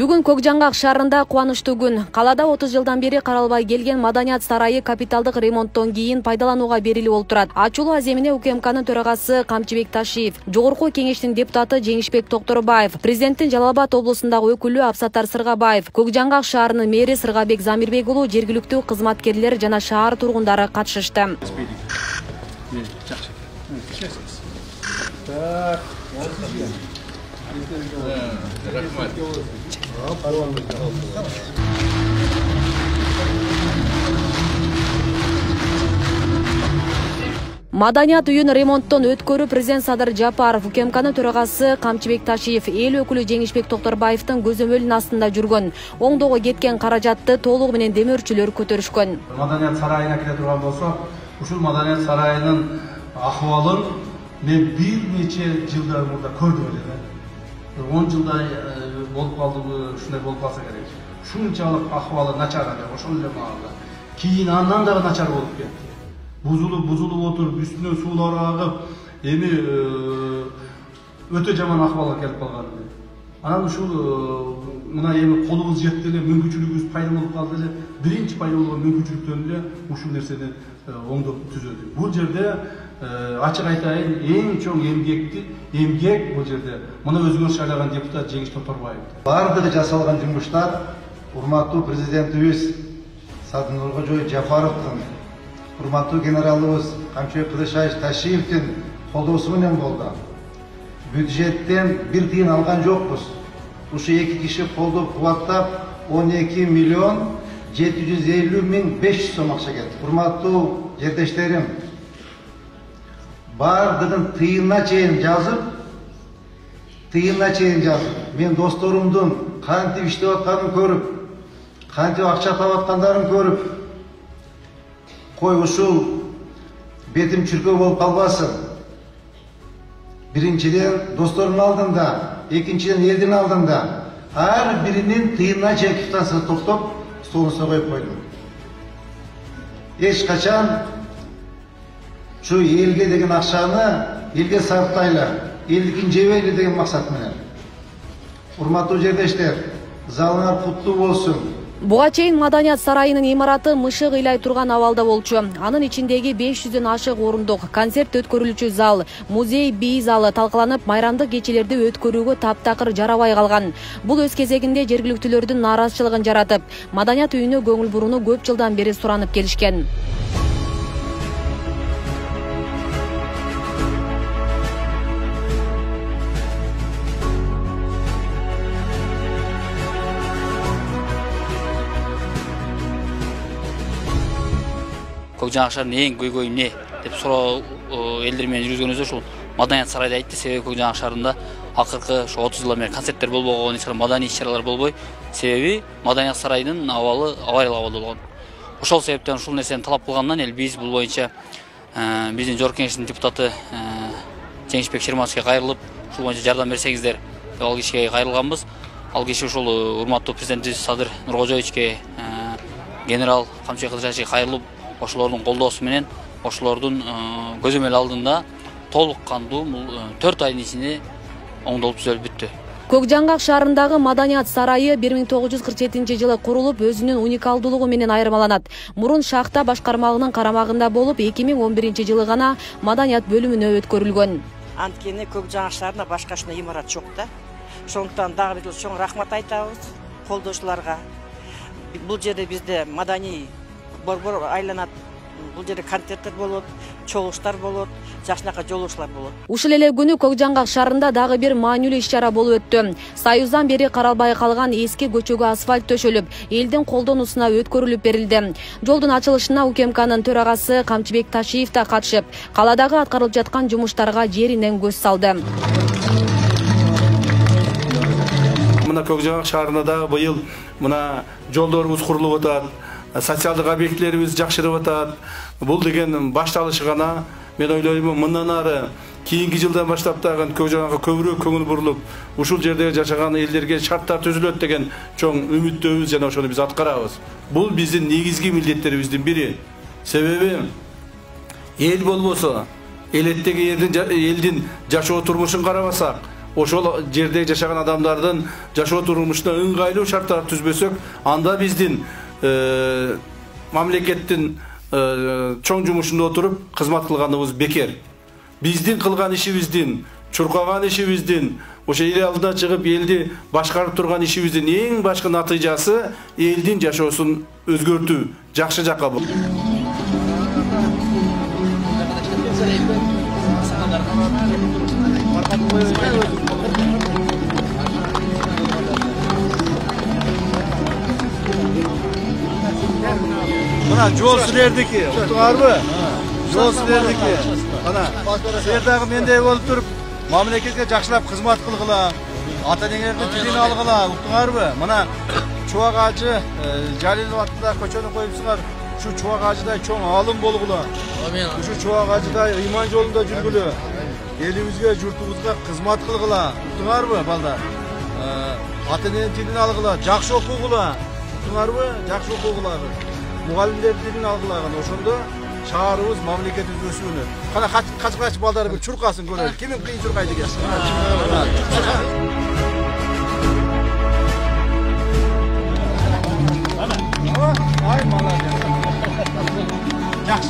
Бүгүн Көкжаңгак шаарында кубанычтуу күн. Калада 30 жылдан бери каралбай келген Маданият сарайы капиталдык ремонттон кийин пайдаланууга берилип олтурат. Ачуулуу аземине УКМКнын төрагасы Камчыбек Ташиев, Жогорку кеңештин депутаты Жеңишбек Токторбаев, президенттин Жалал Абад облусундагы өкүлү Абсаттар Сыргабаев, Көкжаңгак шаарынын мэри Сыргабек Замирбек уулу, жергиликтүү кызматкерлер жана шаар тургундары катышышты. Маданият үйүн ремонттон өткөрүү президент Садыр Жапаров, УКМКнын төрагасы Камчыбек Ташиев, эл өкүлү Жеңишбек Токторбаевдин көзөмөлүнүн астында жүргөн. Оңдоого кеткен каражатты толугу менен демөөрчүлөр көтөрүшкөн. Маданият сарайына келе турган болсо, ушул Маданият сарайынын ахыбалын мен бир нече жылдар мурда көрдүм эле. 10 жылдай болуп калды, ушундай болуп калса керек. Шунчалык ахыбалы начар эле ошол эле маалда. Кийин андан дагы начар болуп кетти. Бузулуп отуруп, үстүнөн суулар агып, эми өтө жаман акыбалга келип калган. Анан ушул мына эми колубуз жетти эле, мүмкүнчүлүгүбүз пайда болуп калды эле. Биринчи пайда болгон мүмкүнчүлүктөн эле ушул нерсени оңдоп түзөдүк. Бул жерде ачык айтайын, эң чоң эмгек бул жерде мына өзгөрүш айлаган депутат Жеңиш Токторбаев. Бардыгы жасалган жумуштар урматтуу президентибиз Садыр Нуркожоевич Жапаровдун, урматтуу генералыбыз Камчыбек Ташиевдин колдоосу менен болду. Бюджеттен бир тыйын алган жокпуз. Ушу эки киши колдоп кубаттап 12 миллион 750 миң 500 сом акча кетти. Урматтуу жердештерим, бардыгын тыйынына чейин жазып, мен досторумдун кантип иштеп атканын көрүп, кантип акча таап аткандарын көрүп, кой ушул бетим чүркөө болуп калбасын. Биринчиден достордун алдында, экинчиден элдин алдында ар биринин тыйынына чейин квитанциясын топтоп столуна коюп койдум. Эч качан şu elge деген акчаны элге сарптайлы, элдикин жебейлі деген максат менен. Урматтуу жердештер, залыңар куттуу болсун. Буга чейин Маданият сарайынын имараты мышык ыйлай турган абалда болчу. Анын ичиндеги 500дөн ашык орундук, концерт өткөрүлүүчү зал, музей бий залы талкаланып, майрамдык кечелерди өткөрүүгө таптакыр жарабай калган. Бул өз кезегинде жергиликтүүлөрдүн нааразычылыгын жаратып, Маданият үйүнө көңүл буруну көп жылдан бери суранып келишкен. Көкжаңгак шаарынын эң көйгөйү эмне деп суроо элдер менен жүргөнүбүздө ушул Маданият сарайды айтты. Себеби Көкжаңгак шаарында акыркы 30 жылдан бери концерттер болбогон, маданий иш-чаралар болбой, себеби Маданият сарайынын абалы авариялык абалда болгон. Ошол себептен ушул нерсени талап кылгандан эле биз бул боюнча биздин Жогорку кеңештин депутаты Жеңишбек Шерматовке кайрылып, ушул боюнча жардам берсеңиздер деп ал кишиге кайрылганбыз. Ал киши ушул урматтуу президентибиз Садыр Нуркожоевичке, генерал Камчыбек Ташиевке кайрылып, ошолордун колдоосу менен, ошолордун көзөмөл алдында толук кандуу 4 айдын ичинде оңдолуп түзөлүп бүттү. Көкжаңгак шаарындагы Маданият сарайы 1947-жылы курулуп, өзүнүн уникалдуулугу менен айырмаланат. Мурун шахта башкармалыгынын карамагында болуп, 2011-жылы гана Маданият бөлүмүнө өткөрүлгөн. Анткени Көкжаңгак шаарында башка ушундай имарат жок да. Ошондуктан дагы бир чоң рахмат айтабыз колдоочуларга. Бул жерде бизде маданий борбор айланат. Бул жерде концерттер болот, чогулуштар болот, жакшынака жолугушуулар болот. Ушул эле күнү Көкжаңгак шаарында дагы бир маанилүү иш-чара болуп өттү. Союздан бери каралбай калган эски көчөгө асфальт төшөлүп, элдин колдонуусуна өткөрүлүп берилди. Жолдун ачылышына УКМКнын төрагасы Камчыбек Ташиев да катышып, каладагы аткарылып жаткан жумуштарга жеринен көз салды. Мына Көкжаңгак шаарында да быйыл мына жолдорубуз курулуп атат. Социалдык объектлерибиз жакшырып атат. Бул деген башталышы гана. Мен ойлойм, мындан ары кийинки жылдан баштап дагы Көкжаңгакка көбүрөөк көңүл бурулуп, ушул жерде жашаган элдерге шарттар түзүлөт деген чоң үмүттөбүз жана ошону биз аткарабыз. Бул биздин негизги милдеттерибиздин бири. Себеби эл болбосо, элеттеги элдин жашоо турмушун карабасак, ошол жерде жашаган адамдардын жашоо турмушуна ыңгайлуу шарттар түзбөсөк, анда биздин мамлекеттин чоң жумушунда отуруп кызмат кылганыбыз бекер. Биздин кылган ишибиздин, чуркаган ишибиздин, ошо эл алдына чыгып элди башкарып турган ишибиздин эң башкы натыйжасы элдин жашоосун өзгөртүү, жакшы жакка. Mana жол силердики, уктуңарбы? Жол силердики. Ana, силердагы мендей болуп туруп, мамлекетке жакшылап кызмат кылгыла, ата-энеңердин тилин алгыла, уктуңарбы? Мына Чубак ажы Жалилов атында көчөнү коюпсуңар. Şu Чубак ажыдай чоң алым болгула. Şu Чубак ажыдай ыйман жолунда жүргүлө. Элибизге, журтубузга кызмат кылгыла. Уктуңарбы, балдар? Ата-эненин тилин алгыла, жакшы окугула. Уктуңарбы? Жакшы окугула. Mugallimler dilini algılagan oşunda şaharımız memleketimiz ösüğünü. Kana kaç baldarı bir çurkasın görelim. Kimin kıyın çurkaydı gelsin? Ay mallar ya. Yaxşı.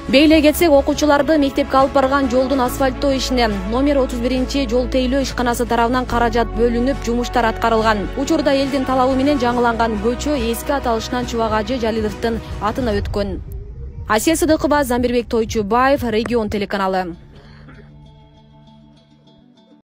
Бейле кетсек, окуучуларды мектепке алып барган жолдун асфальттоо ишине номер 31 жол тейлөө ишканасы тарабынан каражат бөлүнүп, жумуштар аткарылган. Учурда элдин талабы менен жаңыланган көчө эски аталышынан Чубак ажы Жалиловдун атына өткөн. Асия Сыдыкова, Замирбек Тойчубаев, Регион телеканалы.